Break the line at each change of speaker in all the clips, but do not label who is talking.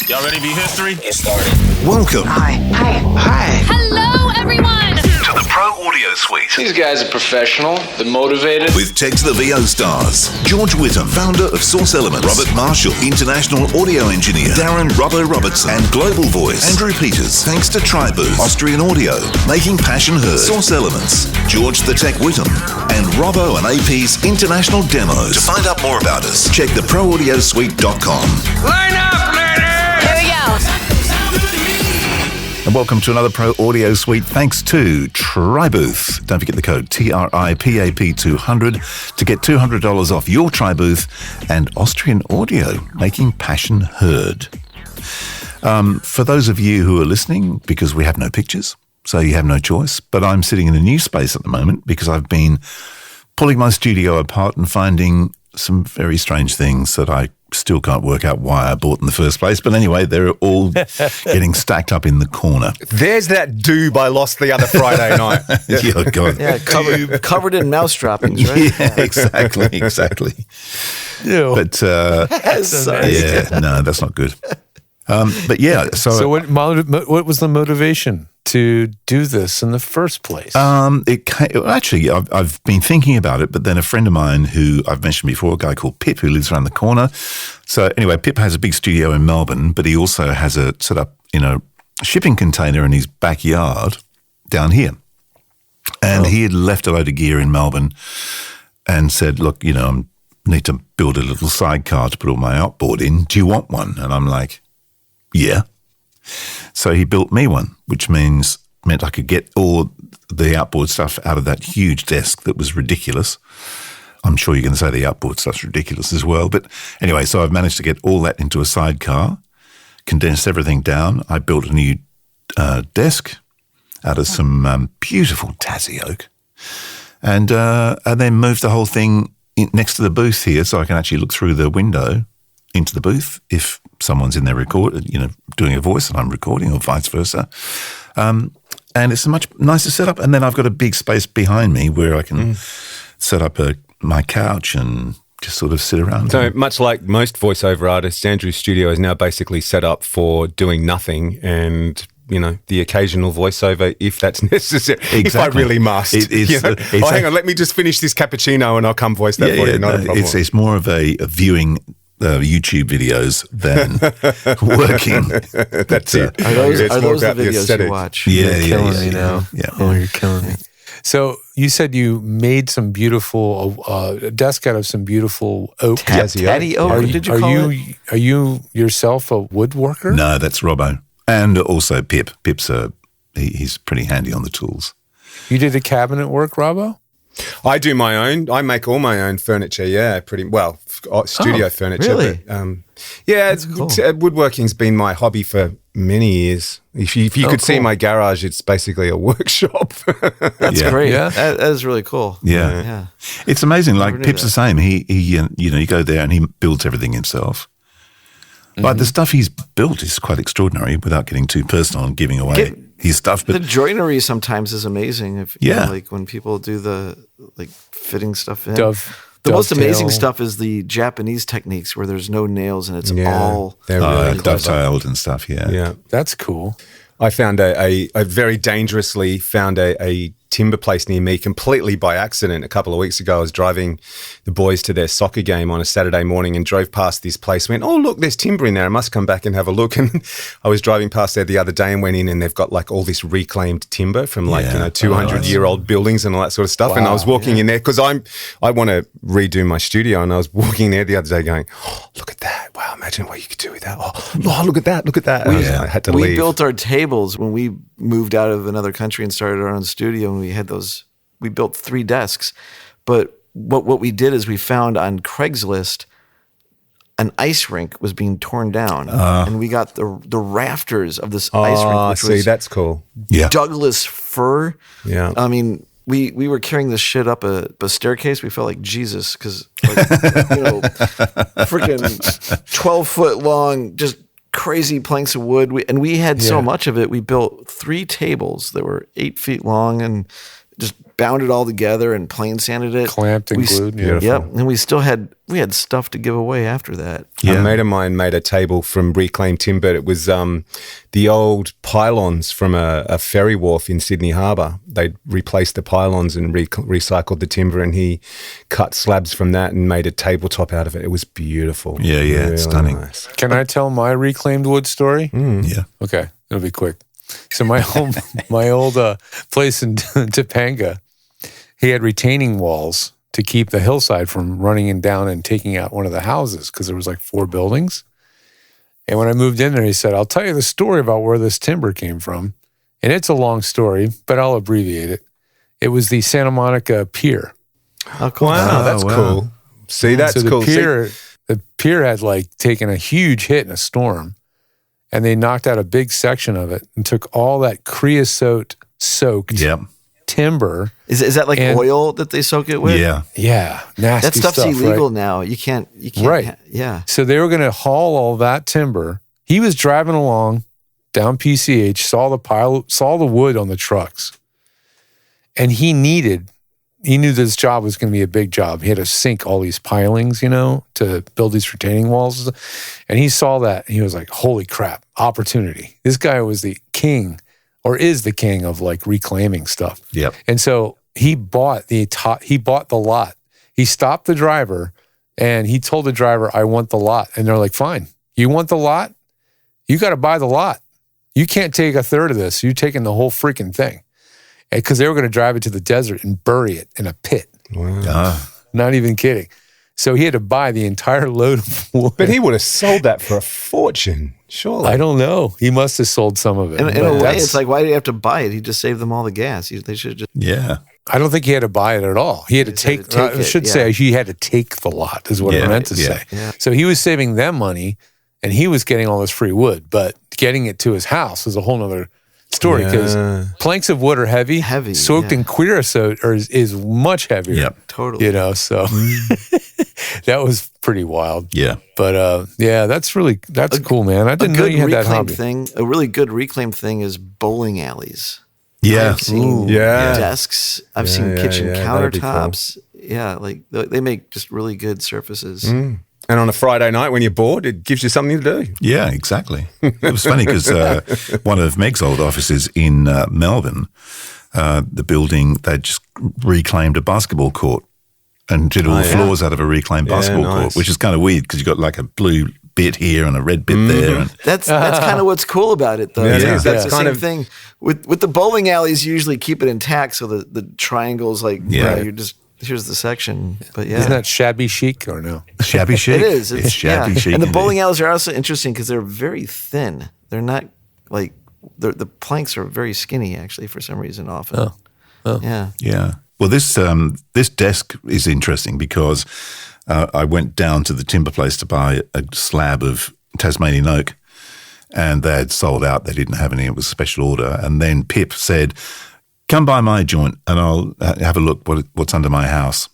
Y'all ready to be history?
Get started.
Welcome.
Hi.
Hello, everyone.
To the Pro Audio Suite.
These guys are professional. They're motivated.
With Tech to the VO stars. George Whittam, founder of Source Elements. Robert Marshall, international audio engineer. Darren Robbo Robertson. And global voice. Andrew Peters. Thanks to Tribooth. Austrian Audio. Making passion heard. Source Elements. George the Tech Whittam. And Robbo and AP's international demos. To find out more about us, check theproaudiosuite.com.
Line up, ladies!
Here we go.
And welcome to another Pro Audio Suite thanks to Tribooth. Don't forget the code TRIPAP200 to get $200 off your Tribooth and Austrian Audio, making passion heard. For those of you who are listening, because we have no pictures, so you have no choice, but I'm sitting in a new space at the moment because I've been pulling my studio apart and finding some very strange things that I still can't work out why I bought in the first place. But anyway, they're all getting stacked up in the corner.
There's that doob I lost the other Friday night.
Oh, God.
Yeah, covered in mouse droppings, right?
Yeah, exactly.
Ew.
But,
Sorry.
yeah, no, that's not good. But yeah,
So what was the motivation to do this in the first place?
Actually, I've been thinking about it, but then a friend of mine who I've mentioned before, a guy called Pip, who lives around the corner. So anyway, Pip has a big studio in Melbourne, but he also has a set up, shipping container in his backyard down here. And he had left a load of gear in Melbourne and said, look, I need to build a little sidecar to put all my outboard in. Do you want one? And I'm like, yeah. So he built me one, which meant I could get all the outboard stuff out of that huge desk that was ridiculous. I'm sure you're going to say the outboard stuff's ridiculous as well. But anyway, so I've managed to get all that into a sidecar, condensed everything down. I built a new desk out of some beautiful Tassie oak and then moved the whole thing next to the booth here so I can actually look through the window into the booth if someone's in there doing a voice and I'm recording or vice versa. And it's a much nicer setup. And then I've got a big space behind me where I can set up my couch and just sort of sit around.
So much like most voiceover artists, Andrew's studio is now basically set up for doing nothing and the occasional voiceover if that's necessary. Exactly. If I really must. Hang on, let me just finish this cappuccino and I'll come voice that for you. Not a problem.
It's more of a viewing YouTube videos than working.
That's it.
Are those the videos you watch?
Yeah,
You're killing me now.
Yeah.
Oh, you're killing me. So you said you made some beautiful desk out of some beautiful oak.
Tatty oak. What did you call it?
Are you yourself a woodworker?
No, that's Robbo. And also Pip. Pip's he's pretty handy on the tools.
You did the cabinet work, Robbo?
I do my own. I make all my own furniture. Yeah, pretty well. Studio furniture.
Really?
But, cool. Woodworking's been my hobby for many years. If you could see my garage, it's basically a workshop.
That's great.
Yeah.
That is really cool.
Yeah. It's amazing. Like Pip's the same. He you go there and he builds everything himself. But the stuff he's built is quite extraordinary without getting too personal and giving away his stuff. But
the joinery sometimes is amazing. Like when people do the fitting stuff in. The most amazing stuff is the Japanese techniques where there's no nails and it's all
really
dovetailed and stuff. Yeah,
that's cool.
I found I very dangerously found a timber place near me completely by accident. A couple of weeks ago, I was driving the boys to their soccer game on a Saturday morning and drove past this place, went, oh, look, there's timber in there. I must come back and have a look. And I was driving past there the other day and went in and they've got all this reclaimed timber from 200-year-old buildings and all that sort of stuff. Wow, and I was walking in there because I want to redo my studio. And I was walking there the other day going, oh, look at that. Wow, imagine what you could do with that. Oh, look at that. Look at that. I had to leave.
We built our tables when we moved out of another country and started our own studio, and we built 3 desks. But what we did is we found on Craigslist an ice rink was being torn down, and we got the rafters of this ice rink. Which was
that's cool.
Yeah,
Douglas fir.
Yeah,
I mean, we were carrying this shit up a staircase. We felt like Jesus because, freaking 12-foot long, just crazy planks of wood. We had so much of it. We built 3 tables that were 8 feet long and just bound it all together and plane sanded it.
Clamped and glued. Yeah.
Yep. And we had stuff to give away after that.
A mate of mine made a table from reclaimed timber. It was the old pylons from a ferry wharf in Sydney Harbour. They replaced the pylons and recycled the timber, and he cut slabs from that and made a tabletop out of it. It was beautiful.
Yeah, really stunning.
Nice.
Can I tell my reclaimed wood story?
Yeah.
Okay, it'll be quick. So my old place in Topanga, he had retaining walls to keep the hillside from running in down and taking out one of the houses because there was like 4 buildings. And when I moved in there, he said, I'll tell you the story about where this timber came from. And it's a long story, but I'll abbreviate it. It was the Santa Monica Pier.
Oh, cool.
Wow, that's cool. See, that's
so
cool.
The pier had like taken a huge hit in a storm, and they knocked out a big section of it and took all that creosote soaked timber.
Is that like oil that they soak it with?
Yeah.
Yeah, nasty
That stuff's
stuff,
illegal
right?
now. You can't.
Right.
Yeah.
So they were going to haul all that timber. He was driving along down PCH, saw the wood on the trucks, and he knew this job was going to be a big job. He had to sink all these pilings, to build these retaining walls. And he saw that, and he was like, holy crap, opportunity. This guy was the king, or is the king of like reclaiming stuff.
Yep.
And so he bought the lot. He stopped the driver, and he told the driver, I want the lot. And they're like, fine, you want the lot? You got to buy the lot. You can't take a third of this. You're taking the whole freaking thing. Because they were going to drive it to the desert and bury it in a pit.
Wow.
Not even kidding. So he had to buy the entire load of wood.
But he would have sold that for a fortune, surely.
I don't know. He must have sold some of it.
In a way, it's like, why did he have to buy it? He just saved them all the gas. They should just.
Yeah.
I don't think he had to buy it at all. He had to take I should say he had to take the lot is what I meant to say.
Yeah.
So he was saving them money, and he was getting all this free wood, but getting it to his house is a whole nother story, because planks of wood are heavy soaked in creosote is much heavier.
Yep.
Totally.
So that was pretty wild.
Yeah.
But that's cool, man. I didn't know you had that hobby.
A really good reclaim thing is bowling alleys.
Yeah.
I've seen desks. I've seen kitchen
that'd be
countertops.
cool.
Yeah, like they make just really good surfaces.
And on a Friday night when you're bored, it gives you something to do.
Yeah, exactly. It was funny because one of Meg's old offices in Melbourne, the building, they just reclaimed a basketball court and did all the floors out of a reclaimed basketball court, which is kind of weird because you've got like a blue bit here and a red bit there. And
That's kind of what's cool about it, though.
Yeah, it
It's
is.
That's the
Kind
same
of-
thing. With the bowling alleys, you usually keep it intact, so the triangles, like, you're just, here's the section. But yeah.
Isn't that shabby chic or no?
shabby chic.
It is.
It's shabby chic.
And the
indeed.
bowling alleys are also interesting because they're very thin. They're not like, the planks are very skinny, actually, for some reason, often. Oh. Yeah.
Yeah. Well, this desk is interesting because I went down to the timber place to buy a slab of Tasmanian oak, and they had sold out. They didn't have any. It was a special order. And then Pip said, come by my joint and I'll have a look what's under my house.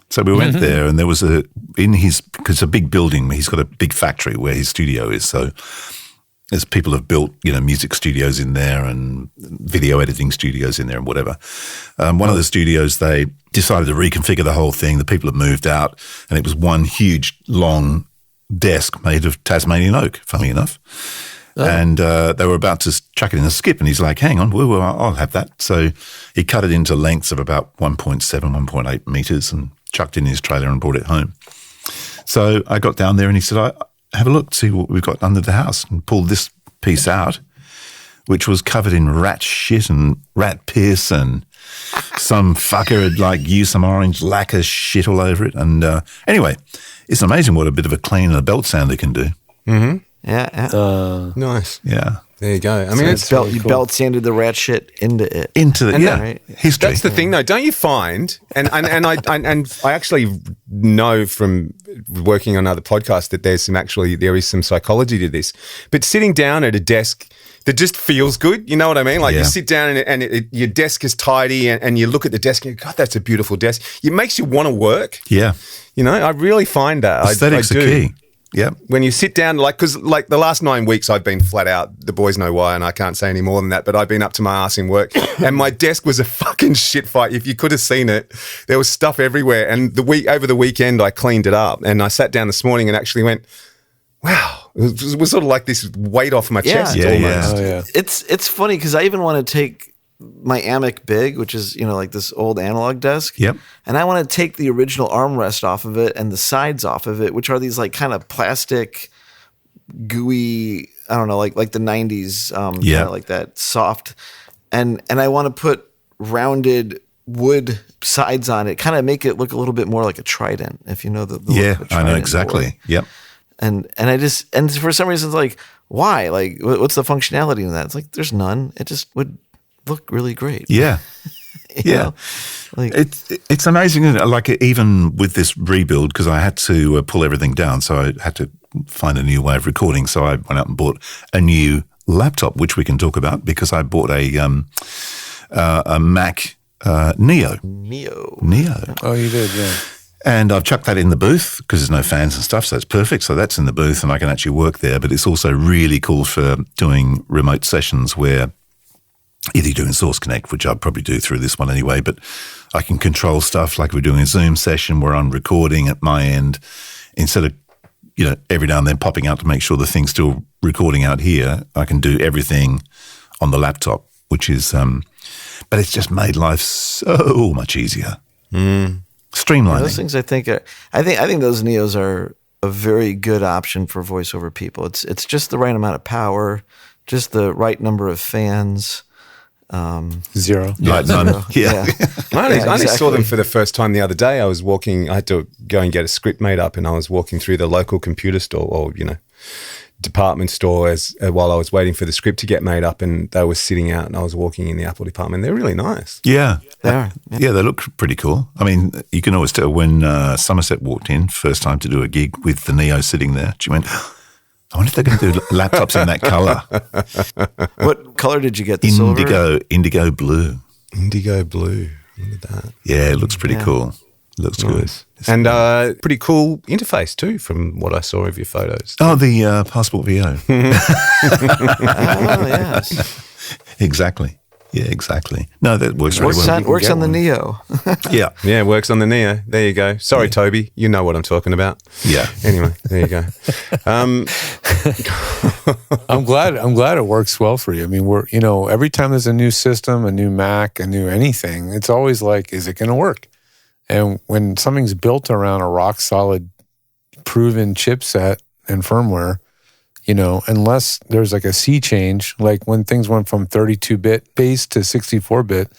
So we went there, and there was because it's a big building. He's got a big factory where his studio is. So as people have built, music studios in there and video editing studios in there and whatever. One of the studios, they decided to reconfigure the whole thing. The people had moved out, and it was one huge, long desk made of Tasmanian oak, funnily enough. And they were about to chuck it in a skip, and he's like, hang on, I'll have that. So he cut it into lengths of about 1.7, 1.8 meters and chucked it in his trailer and brought it home. So I got down there, and he said, have a look, see what we've got under the house, and pulled this piece out, which was covered in rat shit and rat piss, and some fucker had used some orange lacquer shit all over it. And anyway, it's amazing what a bit of a clean and a belt sander can do.
Mm-hmm.
Yeah.
Nice.
Yeah.
There you go. I mean, it's
really you belt sanded the rat shit into it.
Right? History.
That's the thing, though. Don't you find? And I actually know from working on other podcasts that there is some psychology to this. But sitting down at a desk that just feels good, you know what I mean? You sit down and your desk is tidy, and you look at the desk and you go, God, that's a beautiful desk. It makes you want to work.
Yeah.
I really find that.
Aesthetics
I do.
are key. Yep.
When you sit down, because the last 9 weeks I've been flat out, the boys know why, and I can't say any more than that, but I've been up to my ass in work, and my desk was a fucking shit fight. If you could have seen it, there was stuff everywhere, and over the weekend I cleaned it up, and I sat down this morning and actually went, wow, it was sort of like this weight off my chest almost.
Oh, yeah.
It's funny because I even want to take my Amic Big, which is, like this old analog desk.
Yep.
And I want to take the original armrest off of it and the sides off of it, which are these like kind of plastic, gooey, I don't know, like the 90s, kinda like that soft. And I want to put rounded wood sides on it, kind of make it look a little bit more like a Trident, if you know the look of a
I know
Trident
exactly.
board.
Yep.
And for some reason it's like, why? Like, what's the functionality in that? It's like, there's none. It just would look really great.
Yeah.
You know? Like,
It's amazing, isn't it? Like even with this rebuild, because I had to pull everything down, so I had to find a new way of recording. So I went out and bought a new laptop, which we can talk about, because I bought a Mac Neo. Neo.
Oh, you did, yeah.
And I've chucked that in the booth because there's no fans and stuff, so it's perfect. So that's in the booth and I can actually work there. But it's also really cool for doing remote sessions where either you're doing Source Connect, which I'll probably do through this one anyway, but I can control stuff like we're doing a Zoom session where I'm recording at my end instead of, every now and then popping out to make sure the thing's still recording out here. I can do everything on the laptop, which is, but it's just made life so much easier. Streamlining.
those things I think those Neos are a very good option for voiceover people. It's just the right amount of power, just the right number of fans.
Zero.
Like none. Yeah.
I only saw them
exactly.
for the first time the other day. I was walking, I had to go and get a script made up, and I was walking through the local computer store or, department store while I was waiting for the script to get made up, and they were sitting out and I was walking in the Apple department. They're really nice.
Yeah.
They are.
Yeah, they look pretty cool. I mean, you can always tell when Somerset walked in, first time to do a gig with the Neo sitting there. She went, I wonder if they're going to do laptops in that colour.
What color did you get? The silver?
Indigo blue.
Indigo blue. Look at that.
Yeah, it looks pretty cool. Looks
Nice.
good.
And pretty cool interface too, from what I saw of your photos.
Oh, the PASport VO.
Oh, yes.
Exactly. Yeah, exactly. No, that works really well.
Works on the Neo.
Yeah.
Yeah, works on the Neo. There you go. Sorry, Toby. You know what I'm talking about.
Yeah.
Anyway, there you go.
I'm glad it works well for you. I mean, every time there's a new system, a new Mac, a new anything, it's always like, is it going to work? And when something's built around a rock solid, proven chipset and firmware, unless there's like a sea change, like when things went from 32-bit base to 64-bit,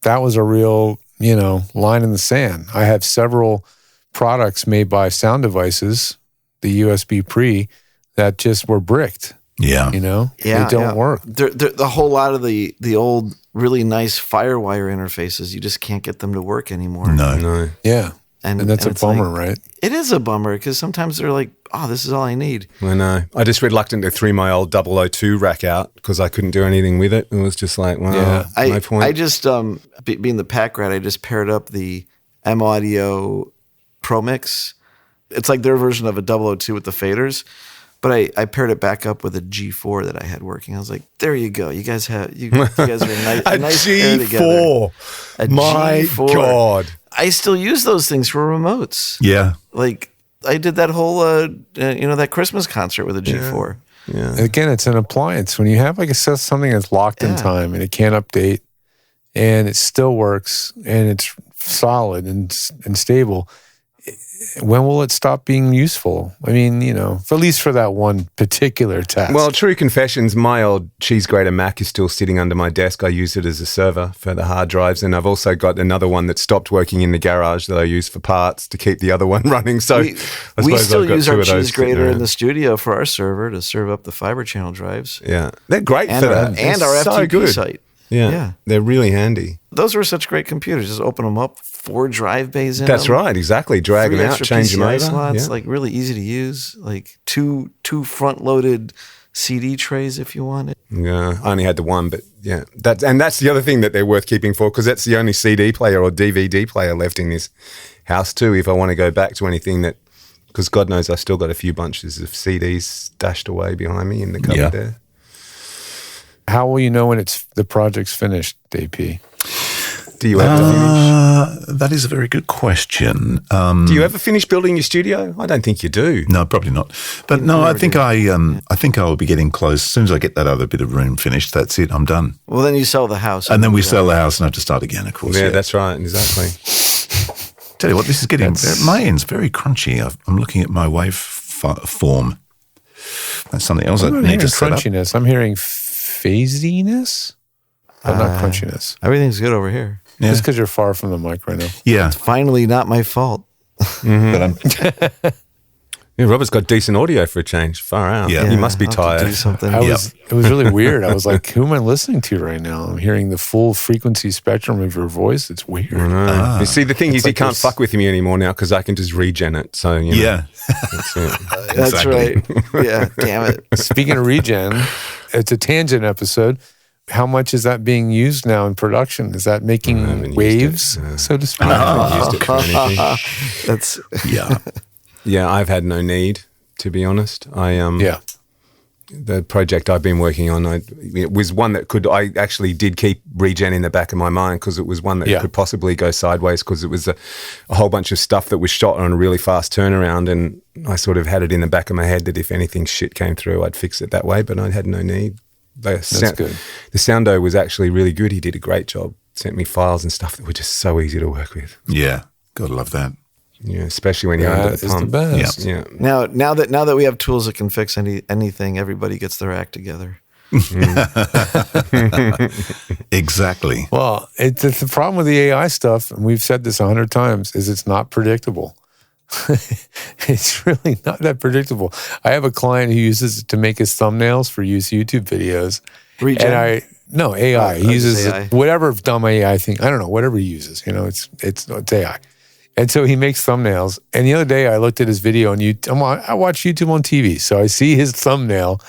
that was a real, line in the sand. I have several products made by Sound Devices, the USB pre, that just were bricked.
Yeah.
Yeah,
they don't work.
The whole lot of the old really nice FireWire interfaces, you just can't get them to work anymore.
No.
Yeah. And that's a
it's
bummer,
like,
right?
It is a bummer because sometimes they're like, oh, this is all I need.
I know. I just reluctantly threw my old 002 rack out because I couldn't do anything with it. It was just like, well, no point.
I just, being the pack rat, I just paired up the M Audio Pro Mix. It's like their version of a 002 with the faders. But I paired it back up with a G4 that I had working. I was like, there you go. You guys are a nice pair together. A
My
G4.
God.
I still use those things for remotes.
Yeah.
Like I did that whole, that Christmas concert with a G4.
Yeah.
Again, it's an appliance. When you have something that's locked in time and it can't update and it still works and it's solid and stable, when will it stop being useful? I mean, at least for that one particular task.
Well, true confessions, my old cheese grater Mac is still sitting under my desk. I use it as a server for the hard drives, and I've also got another one that stopped working in the garage that I use for parts to keep the other one running. So
we still use our cheese grater in the studio for our server to serve up the fiber channel drives.
Yeah, they're great
and
for that.
And our
so
FTP
good.
site.
Yeah, they're really handy.
Those were such great computers. Just open them up, 4 drive bays in
That's
them.
right, exactly. Drag
3
them out,
extra
change them
PCI
over.
slots,
Yeah.
like really easy to use. Like two front-loaded CD trays if you want it.
Yeah, I only had the one, but yeah, that's the other thing that they're worth keeping for, because that's the only CD player or DVD player left in this house too. If I want to go back to anything that because God knows I still got a few bunches of CDs stashed away behind me in the cupboard there.
How will you know when the project's finished, DP?
Do you ever finish?
That is a very good question.
Do you ever finish building your studio? I don't think you do.
No, probably not. But no, I think I think I will be getting close. As soon as I get that other bit of room finished, that's it. I'm done.
Well, then you sell the house.
And then we sell the house and have to start again, of course.
Yeah, that's right. Exactly.
Tell you what, this is getting, my end's very crunchy. I'm looking at my waveform. That's something else I
I'm not
need
hearing
to set up.
crunchiness. I'm hearing phasiness, but not crunchiness.
Everything's good over here.
Yeah.
Just because you're far from the mic right now.
Yeah.
It's finally not my fault.
But I'm,
Yeah, Robert's got decent audio for a change. Far out.
Yeah.
You must be
I'll have to
tired.
do something.
It was really weird. I was like, who am I listening to right now? I'm hearing the full frequency spectrum of your voice. It's weird.
You see, the thing is,
like
he can't
this-
fuck with me anymore now because I can just regen it. So, you know,
yeah.
that's it.
That's
Exactly.
right. Yeah, damn it.
Speaking of regen, it's a tangent episode. How much is that being used now in production? Is that
haven't
making
used
waves,
it,
so to speak?
I haven't used it for anything.
That's
Yeah.
Yeah, I've had no need, to be honest.
Yeah.
The project I've been working on, it was one that I actually did keep regen in the back of my mind because it was one that could possibly go sideways because it was a whole bunch of stuff that was shot on a really fast turnaround, and I sort of had it in the back of my head that if anything shit came through, I'd fix it that way, but I had no need.
That's good.
The soundo was actually really good. He did a great job. Sent me files and stuff that were just so easy to work with.
Yeah. Gotta love that.
Yeah, especially when you're under
That
the
is the
pump.
best.
Yeah.
now that we have tools that can fix anything, everybody gets their act together.
Exactly.
Well, it's the problem with the AI stuff, and we've said this 100 times, is it's not predictable. It's really not that predictable. I have a client who uses it to make his thumbnails for YouTube videos.
Regen?
And AI. He uses
AI.
whatever dumb AI thing. I don't know, whatever he uses. You know, it's AI. And so he makes thumbnails. And the other day I looked at his video on YouTube. I watch YouTube on TV. So I see his thumbnail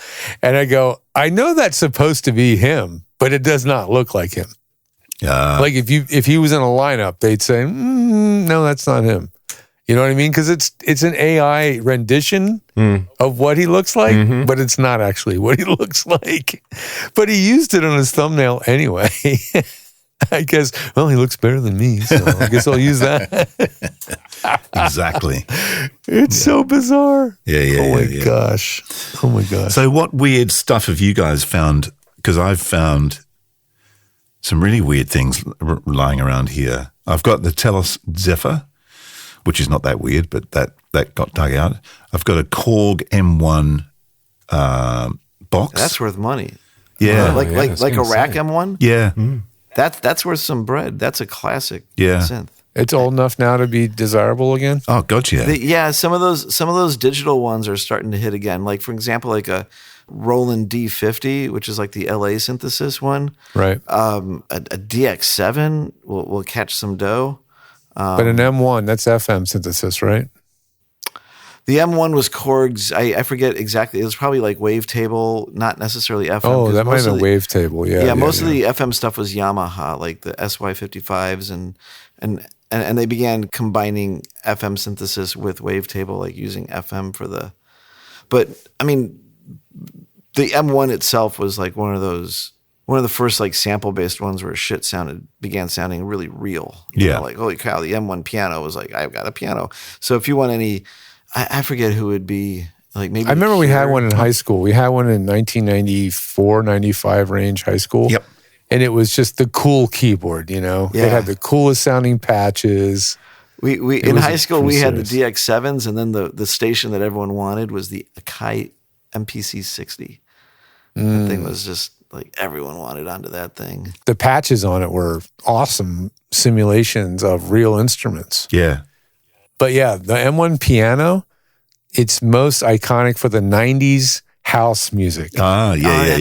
and I go, I know that's supposed to be him, but it does not look like him. Like if he was in a lineup, they'd say, no, that's not him. You know what I mean? Because it's an AI rendition of what he looks like, but it's not actually what he looks like. But he used it on his thumbnail anyway. I guess, well, he looks better than me, so I guess I'll use that.
Exactly.
It's so bizarre.
Yeah.
Oh my
yeah.
gosh. Oh my gosh.
So what weird stuff have you guys found? Because I've found some really weird things lying around here. I've got the Telos Zephyr, which is not that weird, but that got dug out. I've got a Korg M1 box.
That's worth money.
Yeah.
Like
I was
a
gonna
rack
say.
M1.
Yeah.
That's worth some bread. That's a classic synth.
It's old enough now to be desirable again?
Oh, gotcha.
Some of those digital ones are starting to hit again. Like for example, like a Roland D50, which is like the LA synthesis one.
Right.
A DX7 will catch some dough.
But an M1, that's FM synthesis, right?
The M1 was Korg's. I forget exactly. It was probably like wavetable, not necessarily FM.
Oh,
'cause
that might
most
have
of
been
the-
wavetable. Yeah.
most of the FM stuff was Yamaha, like the SY55s, and they began combining FM synthesis with wavetable, like using FM for the. But I mean, the M1 itself was like one of the first like sample based ones where shit began sounding really real. You know, like holy cow, the M1 piano was like, I've got a piano. So if you want any, I forget who would be like maybe.
I remember we had
Cure.
one in high school. We had one in 1994, 95 range high school.
Yep.
And it was just the cool keyboard, you know?
Yeah.
It had the coolest sounding patches.
We in
was
high school
pretty
we had the
serious.
DX7s, and then the station that everyone wanted was the Akai MPC 60. That thing was just like everyone wanted onto that thing.
The patches on it were awesome simulations of real instruments.
Yeah.
But yeah, the M1 piano, it's most iconic for the 90s house music.
Ah, yeah.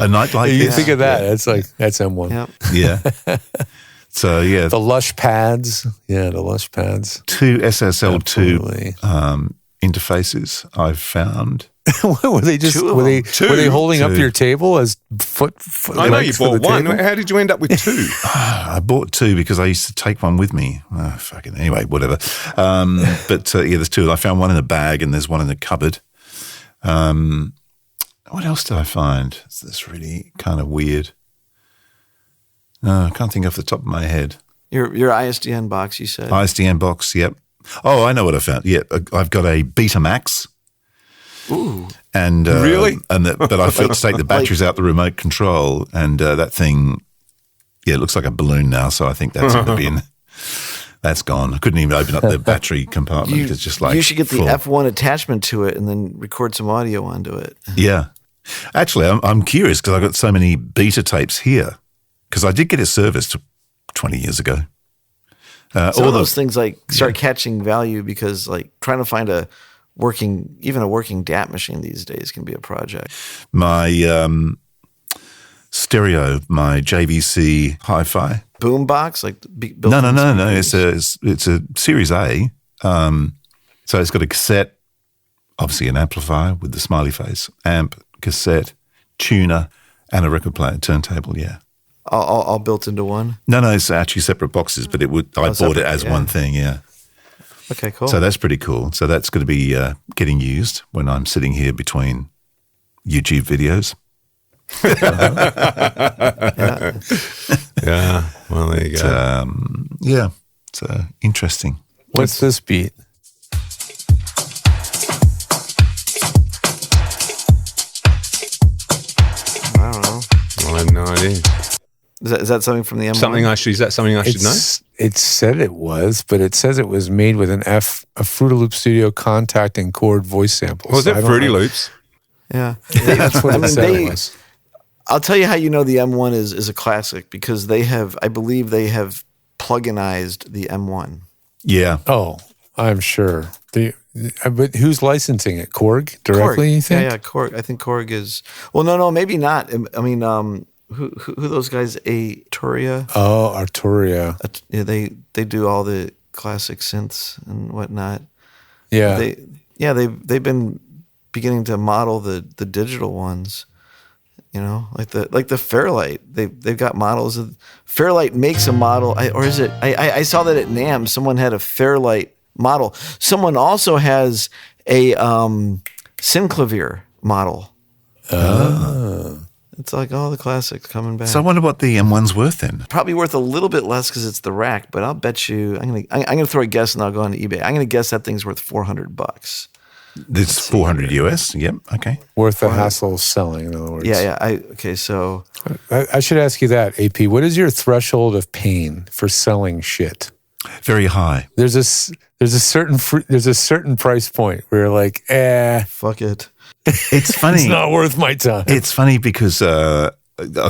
A night like
You
this.
think of that, it's like, that's M1.
Yep.
Yeah. So, yeah,
The Lush pads. Yeah, the Lush pads.
two SSL2
Absolutely.
interfaces I've found.
were they just
Two of
were they
them.
were they holding up
Two.
your table as foot
I know you
legs for the
bought one.
table?
How did you end up with two?
I bought two because I used to take one with me. Fucking anyway, whatever. But there's two. I found one in a bag and there's one in the cupboard. What else did I find? That's really kind of weird. No, I can't think off the top of my head.
Your ISDN box, you said.
ISDN box, yep. Oh, I know what I found. Yeah, I've got a Betamax.
Ooh.
And
Really?
But I forgot to take the batteries out the remote control, and that thing, it looks like a balloon now. So I think that's in the bin. That's gone. I couldn't even open up the battery compartment. It's just like
you should get the
full.
F1 attachment to it and then record some audio onto it.
Yeah, actually, I'm curious because I've got so many beta tapes here because I did get it serviced 20 years ago.
Some of those things like start catching value because like trying to find a working DAT machine these days can be a project.
My stereo, my JVC Hi-Fi.
Boombox, like
No. It's a Series A. So it's got a cassette, obviously an amplifier with the smiley face, amp, cassette, tuner, and a record player turntable. Yeah.
all built into one.
No, it's actually separate boxes, but I bought
separate,
it as
yeah.
one thing. Yeah.
Okay, cool.
So that's pretty cool. So that's going to be getting used when I'm sitting here between YouTube videos.
Yeah. Well, there you go.
Yeah. So interesting.
What's this beat?
I don't know.
I have no idea.
Is that something from the M1?
Is that something I should know?
It said it was, but it says it was made with a Fruity Loop Studio Contact and Korg voice samples.
Was it
I don't
Fruity
know.
Loops?
Yeah.
That's what it said it was.
I'll tell you how you know the M1 is a classic because I believe they have pluginized the M1.
Yeah.
Oh, I'm sure. But who's licensing it? Korg directly,
Korg.
you think?
Yeah, Korg. I think Korg is. Well, no, maybe not. I mean, who those guys? Arturia.
Oh, Arturia.
Yeah, they do all the classic synths and whatnot.
Yeah.
They've been beginning to model the digital ones. You know, like the Fairlight. They've got models of Fairlight makes a model, I saw that at NAMM. Someone had a Fairlight model. Someone also has a Synclavier model.
Oh.
It's like all the classics coming back.
So I wonder what the M1's worth then.
Probably worth a little bit less because it's the rack, but I'll bet you I'm gonna throw a guess and I'll go on eBay. I'm gonna guess that thing's worth $400.
It's 400 US. Yep. Okay.
Worth the hassle selling, in other words.
Yeah. So
I should ask you that, AP. What is your threshold of pain for selling shit?
Very high.
There's a certain price point where you're like,
fuck it.
It's funny.
it's not worth my time.
It's funny because I've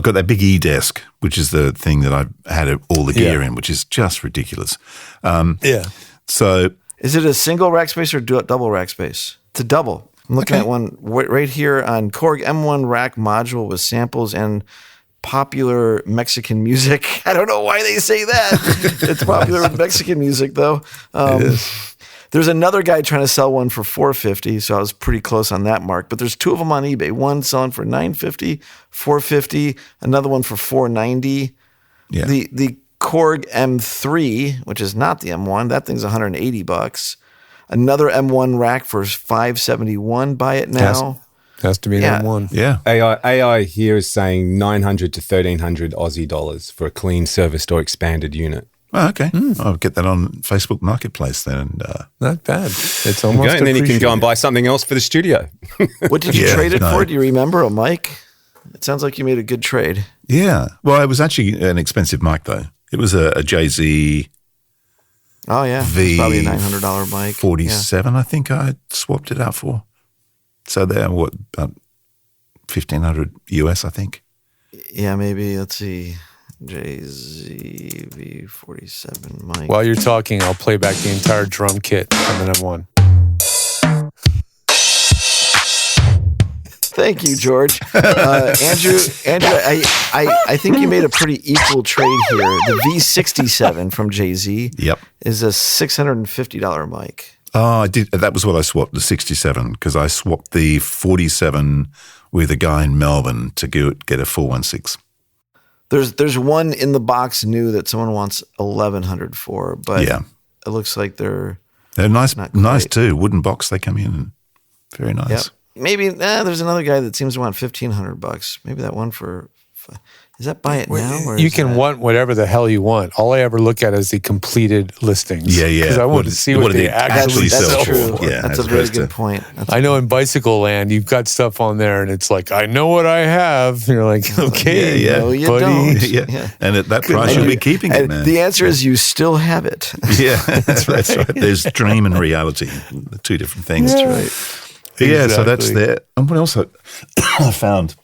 got that big E-desk, which is the thing that I've had all the gear in, which is just ridiculous.
Yeah.
So
Is it a single rack space or double rack space? It's a double. I'm looking at one right here on Korg M1 rack module with samples and popular Mexican music. I don't know why they say that. It's popular with Mexican music though. There's another guy trying to sell one for $450, so I was pretty close on that mark. But there's two of them on eBay. One selling for $950, $450, another one for $490.
yeah.
The Korg M3, which is not the M1, that thing's $180. Another M1 rack for $571. Buy it now.
Has to be
Yeah.
one.
yeah.
AI here is saying 900 to 1,300 Aussie dollars for a clean serviced or expanded unit.
Oh, okay. I'll get that on Facebook Marketplace then. And,
Not bad. It's almost
Okay, and then you can go and
appreciated.
buy something else for the studio.
What did you
Yeah,
trade it
no.
for? Do you remember a mic? It sounds like you made a good trade.
yeah. Well, it was actually an expensive mic though. It was a JZ
Oh, yeah. It's probably a $900 mic.
47, I think I swapped it out for. So they're about 1,500 US, I think.
Yeah, maybe. Let's see. JZV47 mic.
While you're talking, I'll play back the entire drum kit from the M1.
Thank you, George. Andrew, I think you made a pretty equal trade here. The V67 from JZ
Yep.
is a $650 mic.
Oh, I did. That was what I swapped, the 67, because I swapped the 47 with a guy in Melbourne to get a 416.
There's one in the box new that someone wants 1100 for, but
Yeah.
it looks like they're
nice,
not
nice
quite.
too. Wooden box they come in, and very nice.
Yep. Maybe there's another guy that seems to want $1,500. Maybe that one for. Is that buy it now? Or
You
is
can
that,
want whatever the hell you want. All I ever look at is the completed listings.
Yeah, yeah.
Because I want to see what they actually
That's
sell
true.
for.
Yeah,
that's
as
a very
opposed
good
to-
point. That's
I know in bicycle land, you've got stuff on there, and it's like, I know what I have. And you're like, okay,
Yeah,
no, you
buddy.
don't.
yeah.
Yeah.
And at that price, you'll be keeping it,
And
man.
the answer is you still have it.
Yeah, that's right. There's dream and reality, the two different things.
That's right.
Yeah, so that's
Exactly.
there. And what else I found?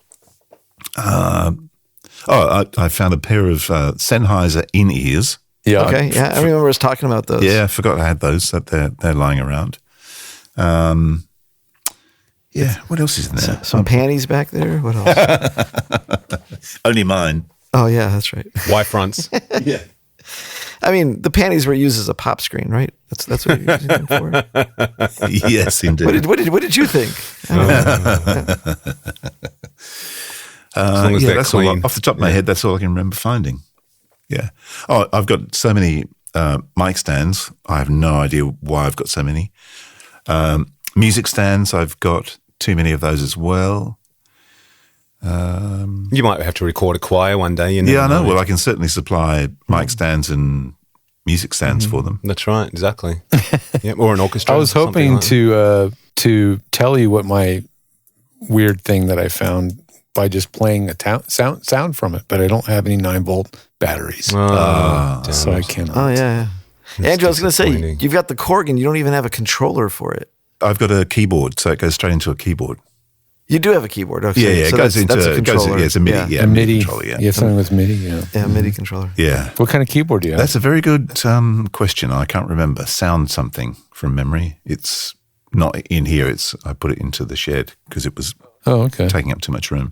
I found a pair of Sennheiser in-ears.
Yeah.
Okay. Yeah, I remember us talking about those.
Yeah, I forgot I had those. That they're lying around. Yeah, what else is in there?
Some panties back there. What else?
Only mine.
Oh yeah, that's right.
Y fronts.
Yeah.
I mean, the panties were used as a pop screen, right? That's what you're using them for.
Yes, indeed.
What did you think?
As long as they're
that's all.
clean.
Off the top of my head, that's all I can remember finding. Yeah. Oh, I've got so many mic stands. I have no idea why I've got so many. Music stands, I've got too many of those as well.
You might have to record a choir one day. You
Yeah, I
never
know. Well, I can certainly supply mic stands and music stands for them.
That's right, exactly. Yeah, or an orchestra.
I was
or something
hoping
like that.
to tell you what my weird thing that I found by just playing a sound from it, but I don't have any 9-volt batteries,
Oh, damn
so I
it.
cannot.
Oh yeah. Andrew, I was going to say
disappointing.
you've got the Korg and you don't even have a controller for it.
I've got a keyboard, so it goes straight into a keyboard.
You do have a keyboard. Okay.
Yeah,
So
it goes into
that's a controller.
it's a MIDI. Yeah,
A MIDI.
controller. Yeah,
You have something with MIDI, yeah.
Yeah, MIDI controller.
yeah.
What kind of keyboard do you have?
That's a very good question. I can't remember. Sound something from memory. It's not in here. I put it into the shed because it was
Oh, okay.
taking up too much room.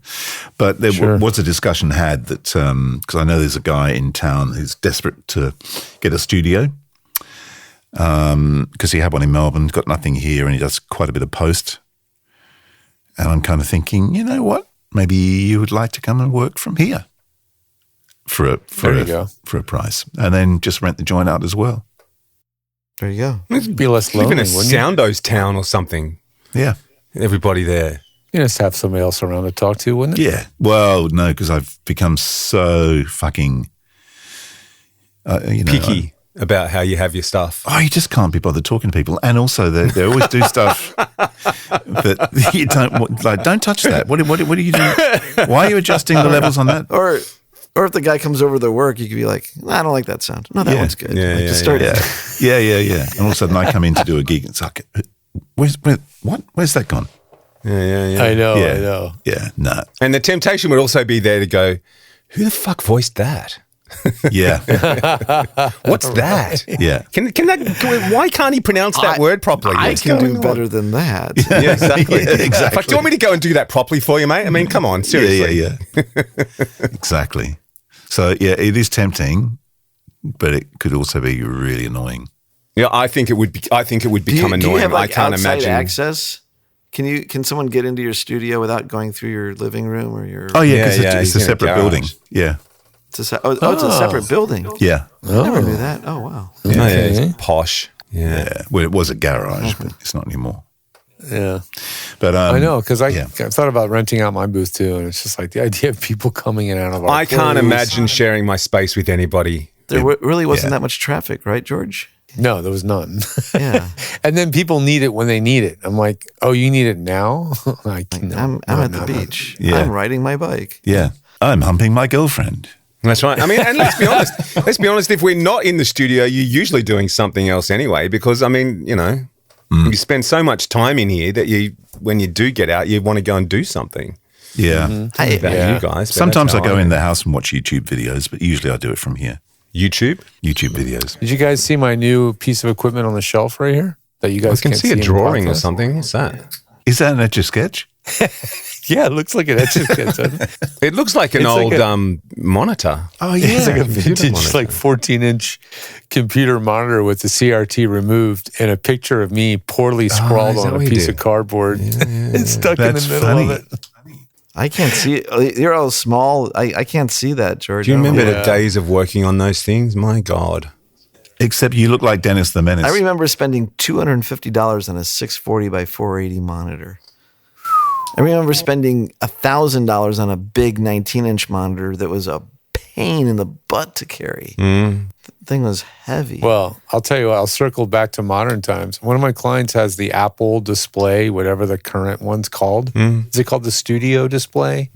But there
Sure.
was a discussion had that because I know there's a guy in town who's desperate to get a studio because he had one in Melbourne, got nothing here, and he does quite a bit of post. And I'm kind of thinking, you know what? Maybe you would like to come and work from here for
There you go.
a price, and then just rent the joint out as well.
There you go.
It'd be less
Live
lonely,
in a
wouldn't you?
Soundos town or something.
Yeah.
Everybody there.
You just have somebody else around to talk to, wouldn't it?
Yeah. Well, no, because I've become so fucking,
Picky about how you have your stuff.
you just can't be bothered talking to people. And also, they always do stuff that you don't want. Like, don't touch that. What are you doing? Why are you adjusting the levels on that?
Or if the guy comes over to their work, you could be like, I don't like that sound. No, that
Yeah.
one's good.
Yeah,
Like,
yeah,
just start
Yeah. And all of a sudden, I come in to do a gig, and it's like, where's that gone?
Yeah.
I know,
Yeah.
I know.
Yeah, no.
And the temptation would also be there to go, who the fuck voiced that?
Yeah,
What's that?
yeah.
Can that? Why can't he pronounce that word properly?
I
What's
can
going
do
on?
better than that.
Yeah, exactly.
Yeah, exactly.
Fuck, do you want me to go and do that properly for you, mate? I mean, come on, seriously.
Yeah. Exactly. So yeah, it is tempting, but it could also be really annoying.
Yeah, I think it would be. I think it would
Do
become
you
annoying.
have like
I can't
outside
imagine.
access? Can someone get into your studio without going through your living room or your?
Oh yeah,
Yeah,
because
yeah,
it's
he's
a
in a
separate
garage.
building. Yeah,
It's a separate building.
yeah,
I never knew that. Oh wow.
Oh, yeah,
Okay.
it's posh. Yeah.
yeah. Well, it was a garage, but it's not anymore.
Yeah.
But
I know, because I
yeah.
thought about renting out my booth too, and it's just like the idea of people coming in and out of our
I can't
place.
imagine sharing my space with anybody.
There really wasn't
yeah.
that much traffic, right, George?
No, there was none.
Yeah.
And then people need it when they need it. I'm like, oh, you need it now? Like, no,
I'm
no,
at the
no, no.
beach.
Yeah.
I'm riding my bike.
Yeah, I'm humping my girlfriend.
That's right. I mean, and let's be honest. Let's be honest. If we're not in the studio, you're usually doing something else anyway. Because I mean, you know, you spend so much time in here that when you do get out, you want to go and do something.
Yeah.
About
Yeah.
you guys. but
Sometimes I
that's
go
how
in the house and watch YouTube videos, but usually I do it from here.
YouTube.
YouTube videos.
Did you guys see my new piece of equipment on the shelf right here? That you
I
guys
can
can't
see a
in the
drawing or
podcast?
something. What's that?
Is that an Etch a Sketch?
Yeah, it looks like an Etch-a-Sketch, doesn't it?
It looks like an
It's like
old monitor.
Oh, yeah.
It's like a
computer
vintage,
monitor.
like 14-inch computer monitor with the CRT removed and a picture of me poorly scrawled
is that
on a
what you
piece
did?
of cardboard. It's stuck
That's
in the middle
funny.
of it.
I can't see it. You're all small. I can't see that, George.
Do you
I don't
remember
know.
the days of working on those things? My God.
Except you look like Dennis the Menace.
I remember spending $250 on a 640 by 480 monitor. I remember spending $1,000 on a big 19-inch monitor that was a pain in the butt to carry. The thing was heavy.
Well, I'll tell you what, I'll circle back to modern times. One of my clients has the Apple display, whatever the current one's called. Is it called the Studio display?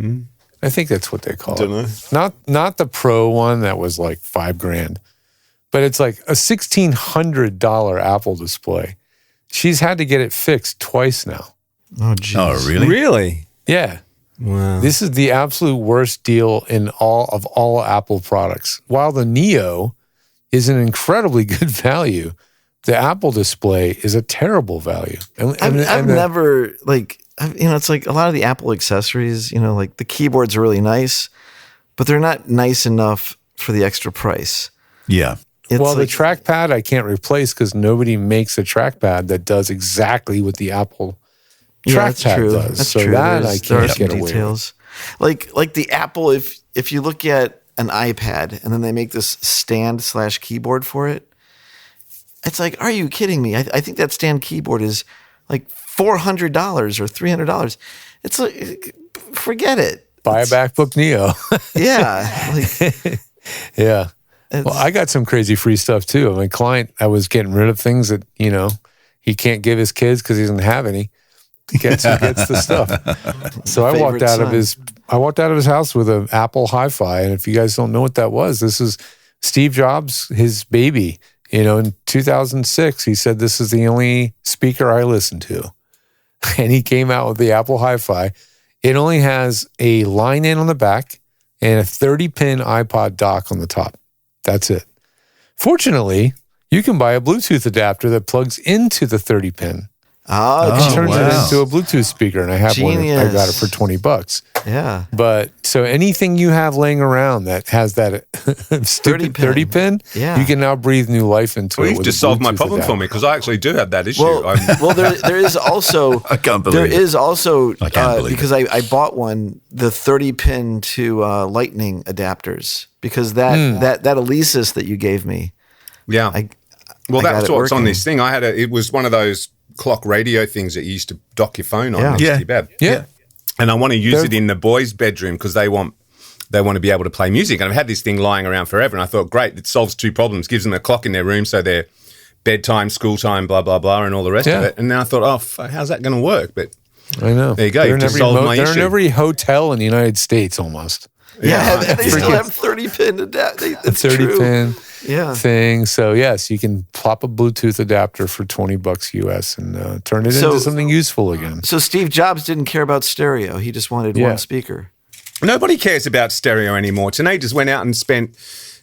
I think that's what they call it. Not the Pro one that was like $5,000, but it's like a $1,600 Apple display. She's had to get it fixed twice now.
Oh, geez.
Oh, really?
Really?
Yeah.
Wow.
This is the absolute worst deal in all Apple products. While the Neo is an incredibly good value, the Apple display is a terrible value.
I've never, like, it's like a lot of the Apple accessories, like the keyboards are really nice, but they're not nice enough for the extra price.
Yeah.
It's
well,
like,
the trackpad I can't replace because nobody makes a trackpad that does exactly what the Apple
that's
trackpad
true.
does.
That's
so
true.
that
There
I
are
can't
some
get away with.
details. Like the Apple, if you look at an iPad and then they make this stand/keyboard for it, it's like, are you kidding me? I think that stand keyboard is like $400 or $300. It's like, forget it.
Buy a MacBook Neo.
Yeah. Like,
Yeah.
it's-
Well, I got some crazy free stuff too. My client, I was getting rid of things that, he can't give his kids because he doesn't have any. He gets the stuff. So I walked out of his house with an Apple Hi-Fi. And if you guys don't know what that was, this is Steve Jobs, his baby. In 2006, he said, this is the only speaker I listen to. And he came out with the Apple Hi-Fi. It only has a line in on the back and a 30-pin iPod dock on the top. That's it. Fortunately, you can buy a Bluetooth adapter that plugs into the 30-pin. It turns it into a Bluetooth speaker, and I have one. I got it for $20.
yeah.
But so anything you have laying around that has that stupid 30-pin,
Yeah.
you can now breathe new life into
Well,
it.
you've
with
just
a
solved my
Bluetooth
problem for
adapter.
me because I actually do have that issue.
Well, there is also
I can't believe
there
it.
is also
I can't believe
because I bought the 30-pin to Lightning adapters because that Alesis that you gave me.
yeah.
I
Well,
got
that's
it
what's on
working.
this thing. It was one of those clock radio things that you used to dock your phone on
Yeah.
next
Yeah.
to your bed.
Yeah.
And I want to use
They're-
it in the boys' bedroom because they want to be able to play music. And I've had this thing lying around forever. And I thought, great, it solves two problems. Gives them a clock in their room so they're bedtime, school time, blah, blah, blah, and all the rest of
Yeah.
it. And then I thought, how's that going to work? But
I know.
There you go.
They're
You've
in
just
every
solved my
they're in
issue.
every hotel in the United States almost.
Yeah, and they still
Freaking-
have 30-pin adapter. It's
30-pin
Yeah.
thing. So yes, you can plop a Bluetooth adapter for $20 US and turn it into something useful again.
So Steve Jobs didn't care about stereo. He just wanted
Yeah.
one speaker.
nobody cares about stereo anymore. Tanae just went out and spent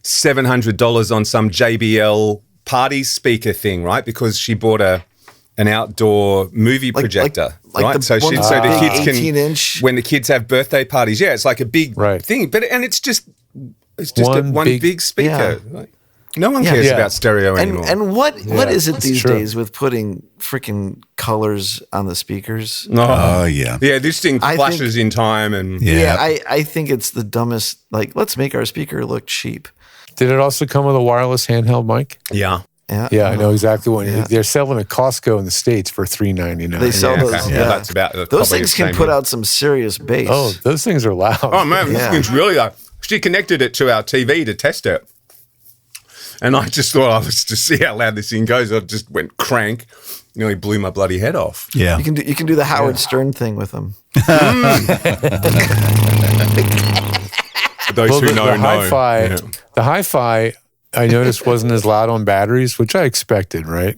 $700 on some JBL party speaker thing, right? Because she bought an outdoor movie projector,
like
right?
the
So
one
the
big
kids can
18-inch?
when the kids have birthday parties. Yeah, it's like a big thing, and it's just one big speaker.
Yeah.
Like, no one cares
Yeah.
about stereo anymore.
And what is it
that's
these
true.
days with putting freaking colors on the speakers?
Oh, yeah.
yeah, this thing
I
flashes in time, and
Yeah.
I think it's the dumbest. Like, let's make our speaker look cheap.
Did it also come with a wireless handheld mic?
yeah.
Yeah, I know exactly what
Yeah.
they're selling at Costco in the States for $3.99.
They sell
Yeah,
those.
okay.
Yeah,
Yeah, that's about- that's
those
probably
things
the
can
same
put
here.
out some serious bass.
Oh, those things are loud.
Oh man,
Yeah.
this thing's really loud. She connected it to our TV to test it. And I just thought I was to see how loud this thing goes. I just went crank, nearly blew my bloody head off.
Yeah.
you can do the Howard Stern thing with them.
For those
Well,
who
the
know.
hi-fi,
Yeah.
the hi-fi, I noticed wasn't as loud on batteries, which I expected, right?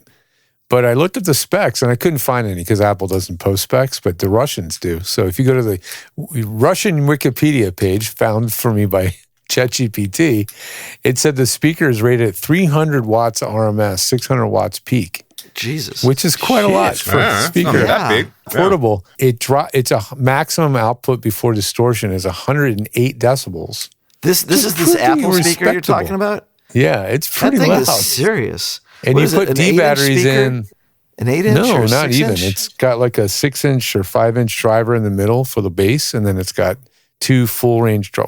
But I looked at the specs and I couldn't find any because Apple doesn't post specs, but the Russians do. So if you go to the Russian Wikipedia page found for me by ChatGPT, it said the speaker is rated at 300 watts RMS, 600 watts peak.
Jesus.
which is quite a lot for a
It's
speaker.
not that big.
Portable. It's a maximum output before distortion is 108 decibels.
This is this
pretty
Apple speaker you're
respectable.
talking about?
Yeah, it's
That
pretty
thing
loud.
is serious.
And
What
you
is it,
put
an
D
8-inch
batteries
speaker?
in.
An 8-inch
No,
or
not
6-inch?
even. It's got like a 6-inch or 5-inch driver in the middle for the bass, and then it's got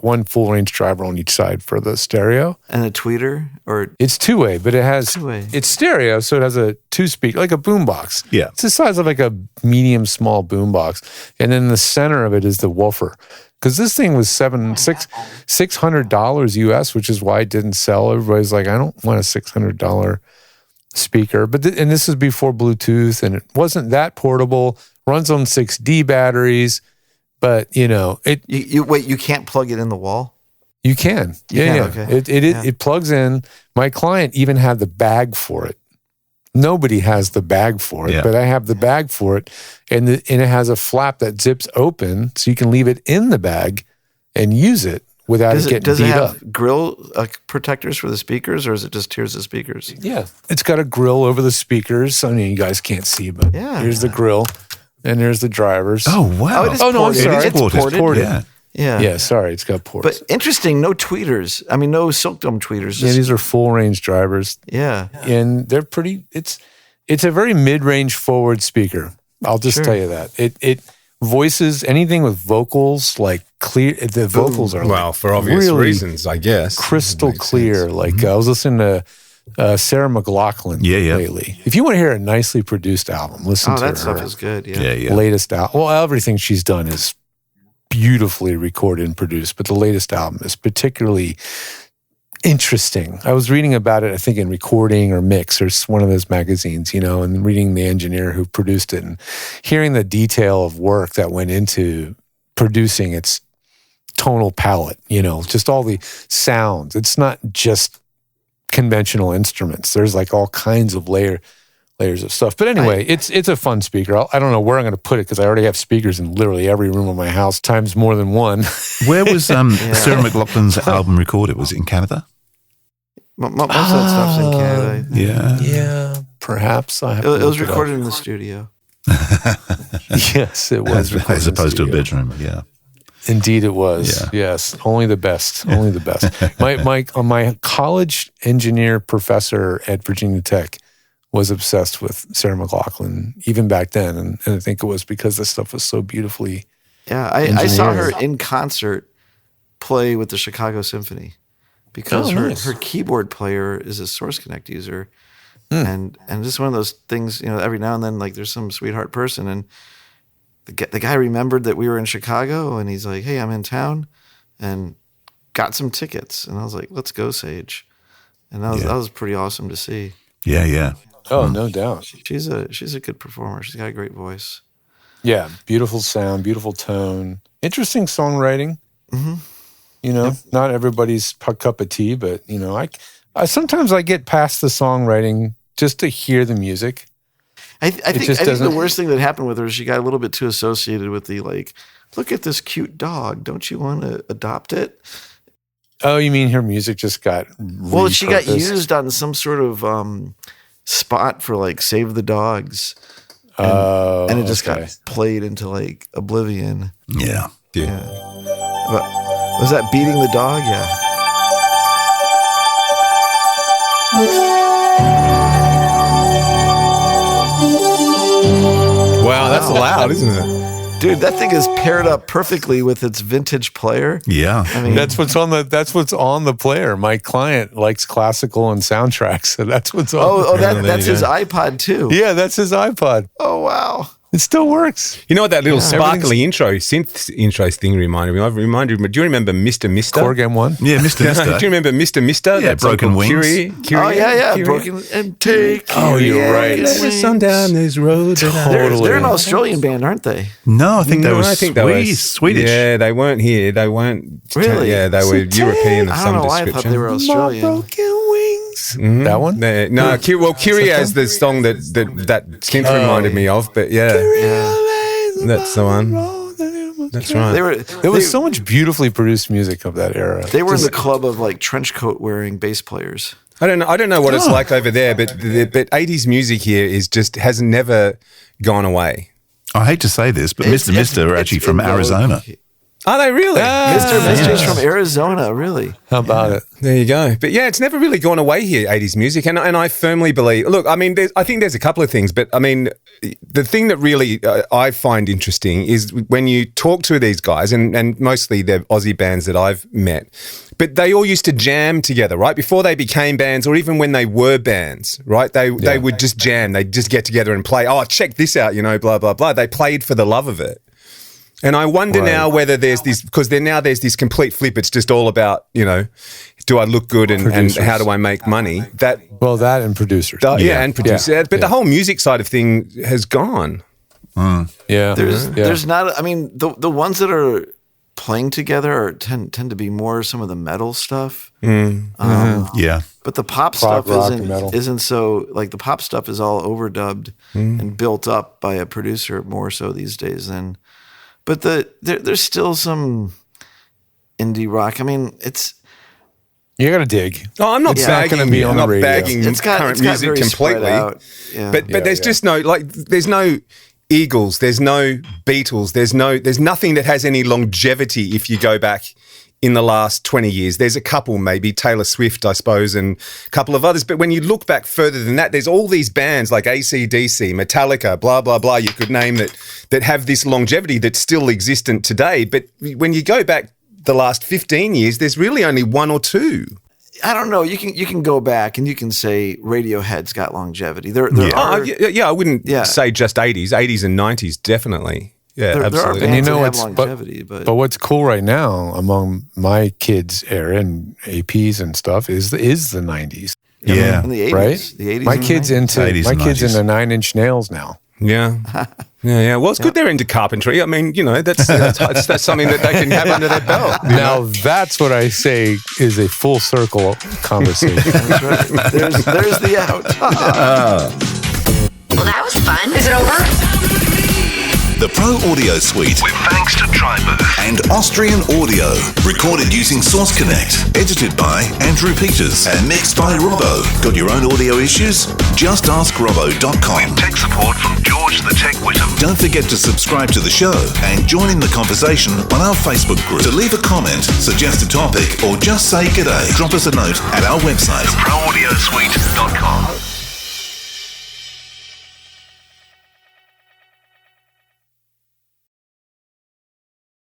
one full range driver on each side for the stereo.
And a tweeter or
It's two-way, but it has
Two-way.
it's stereo, so it has a two-speaker, like a boombox.
Yeah.
It's the size of like a medium small boombox, and in the center of it is the woofer. Because this thing was $600 US, which is why it didn't sell. Everybody's like, I don't want a $600 speaker, but and this is before Bluetooth, and it wasn't that portable. Runs on 6D batteries, but it.
you wait, you can't plug it in the wall?
You can.
You
Yeah.
can, okay.
It plugs in. My client even had the bag for it. Nobody has the bag for it,
Yeah.
but I have the bag for it. And it has a flap that zips open so you can leave it in the bag and use it without it getting
Does it
beat
have
up.
grill protectors for the speakers, or is it just tiers of speakers?
Yeah. It's got a grill over the speakers. I mean, you guys can't see, but
Yeah.
here's the grill and there's the drivers.
Oh, wow.
Oh, it is
Oh, no, I'm
ported.
sorry.
It's ported.
ported.
Yeah.
Yeah.
Yeah, sorry. It's got ports.
But interesting, no tweeters. I mean, no silk dome tweeters.
Yeah,
Just,
these are full range drivers.
yeah.
And they're pretty. It's a very mid range forward speaker. I'll just
Sure.
tell you that it voices anything with vocals like clear. The vocals are
Well, for obvious
really
reasons, I guess.
crystal
Makes
clear.
sense.
Like I was listening to Sarah McLachlan
Yeah.
lately. If you want to hear a nicely produced album, listen
Oh,
to
that
her
stuff is good. Yeah.
Yeah.
latest album. Well, everything she's done is beautifully recorded and produced, but the latest album is particularly interesting. I was reading about it, I think in Recording or Mix or one of those magazines, and reading the engineer who produced it and hearing the detail of work that went into producing its tonal palette, just all the sounds. It's not just conventional instruments. There's like all kinds of layers of stuff. But anyway, it's a fun speaker. I don't know where I'm going to put it because I already have speakers in literally every room of my house times more than one.
Where was Sarah McLachlan's album recorded? Was it in Canada?
Most of that stuff's in Canada. I think.
Yeah.
Yeah, perhaps. I have
It
to
was
look
recorded in the studio.
Yes, it was recorded
As
in the
opposed to a
studio.
bedroom. Yeah.
Indeed, it was.
Yeah.
Yes, only the best. Only the best. My college engineer professor at Virginia Tech was obsessed with Sarah McLachlan even back then, and I think it was because this stuff was so beautifully.
Yeah, I saw her
Engineers.
in concert play with the Chicago Symphony because
Oh, nice.
her keyboard player is a Source Connect user, and just one of those things. Every now and then, like there's some sweetheart person, and the guy remembered that we were in Chicago, and he's like, "Hey, I'm in town," and got some tickets, and I was like, "Let's go, Sage," and that was pretty awesome to see.
Yeah.
Oh, no doubt.
She's a good performer. She's got a great voice.
Yeah, beautiful sound, beautiful tone, interesting songwriting. Not everybody's cup of tea, but I sometimes I get past the songwriting just to hear the music.
I think the
doesn't-
worst thing that happened with her is she got a little bit too associated with the look at this cute dog. Don't you want to adopt it?
Oh, you mean her music just got
Well, she got
repurposed?
used on some sort of spot for Save the Dogs. And it just got played into oblivion.
Yeah.
Yeah. But, was that Beating the Dog? Yeah.
Wow, that's loud, isn't it?
Dude, that thing is paired up perfectly with its vintage player.
Yeah.
I mean,
That's what's on the player. My client likes classical and soundtracks, so that's what's on.
that's his iPod too.
Yeah, that's his iPod.
Oh wow.
It still works.
You know what that little sparkly
Everything's-
synth intro thing reminded me of? Do you remember Mr. Mister?
Korg M1.
Yeah, Mr.
Do
Mister.
you remember Mr. Mister?
Yeah, Broken Wings.
Oh yeah. Broken and take.
Oh, you're right.
The sun down this road.
They're an Australian band, aren't they?
No, I think that was
I think that was
Swedish.
Yeah, they weren't here. They weren't.
Really?
Yeah, they were European of
I don't
some
know why I
description.
thought they were Australian.
Broken wings. That one?
No, Kyria is the song that synth reminded me of, but yeah, that's the one. That's right.
There was so much beautifully produced music of that era.
They were in the club of trench coat wearing bass players.
I don't know what it's like over there, but 80s music here has never gone away.
I hate to say this, but Mr. Mister are actually from Arizona.
Are they really?
Mr. is from Arizona, really.
How about it?
There you go. But yeah, it's never really gone away here, 80s music. And I firmly believe, look, I mean, I think there's a couple of things, but I mean, the thing that really I find interesting is when you talk to these guys, and mostly they're Aussie bands that I've met, but they all used to jam together, right? Before they became bands, or even when they were bands, right? They would just jam. They'd just get together and play. Oh, check this out, blah, blah, blah. They played for the love of it. And I wonder now whether there's this, because now there's this complete flip. It's just all about, do I look good and how do I make money? That
and producers.
And producers. Yeah. But the whole music side of thing has gone.
Yeah.
There's not, I mean, the ones that are playing together tend to be more some of the metal stuff.
Yeah.
But the pop stuff isn't so, like the pop stuff is all overdubbed and built up by a producer more so these days than... But there's still some indie rock. I mean,
you got to dig.
Oh, I'm not bagging
on the radio.
Bagging current music completely.
Yeah.
But there's just there's no Eagles, there's no Beatles, there's nothing that has any longevity if you go back in the last 20 years. There's a couple, maybe Taylor Swift, I suppose, and a couple of others. But when you look back further than that, there's all these bands like AC/DC, Metallica, blah, blah, blah, you could name that have this longevity that's still existent today. But when you go back the last 15 years, there's really only one or two.
I don't know. You can go back and you can say Radiohead's got longevity. There are...
I wouldn't say just 80s and 90s, definitely. Yeah,
there
absolutely.
are bands that have longevity, but
what's cool right now among my kids' era and APs and stuff is the 90s.
In the 80s,
right?
The 80s.
My kids into 9 Inch Nails now.
Yeah. Well, it's good they're into carpentry. I mean, that's something that they can have under their belt.
Now that's what I say is a full circle conversation.
That's right. There's the out.
Well, that was fun. Is it over?
The Pro Audio Suite, with thanks to Tribooth and Austrian Audio. Recorded using Source Connect. Edited by Andrew Peters and mixed by Robbo. Got your own audio issues? Just ask Robbo.com. With tech support from George the Tech Whittam. Don't forget to subscribe to the show and join in the conversation on our Facebook group. To leave a comment, suggest a topic, or just say g'day, drop us a note at our website, theproaudiosuite.com.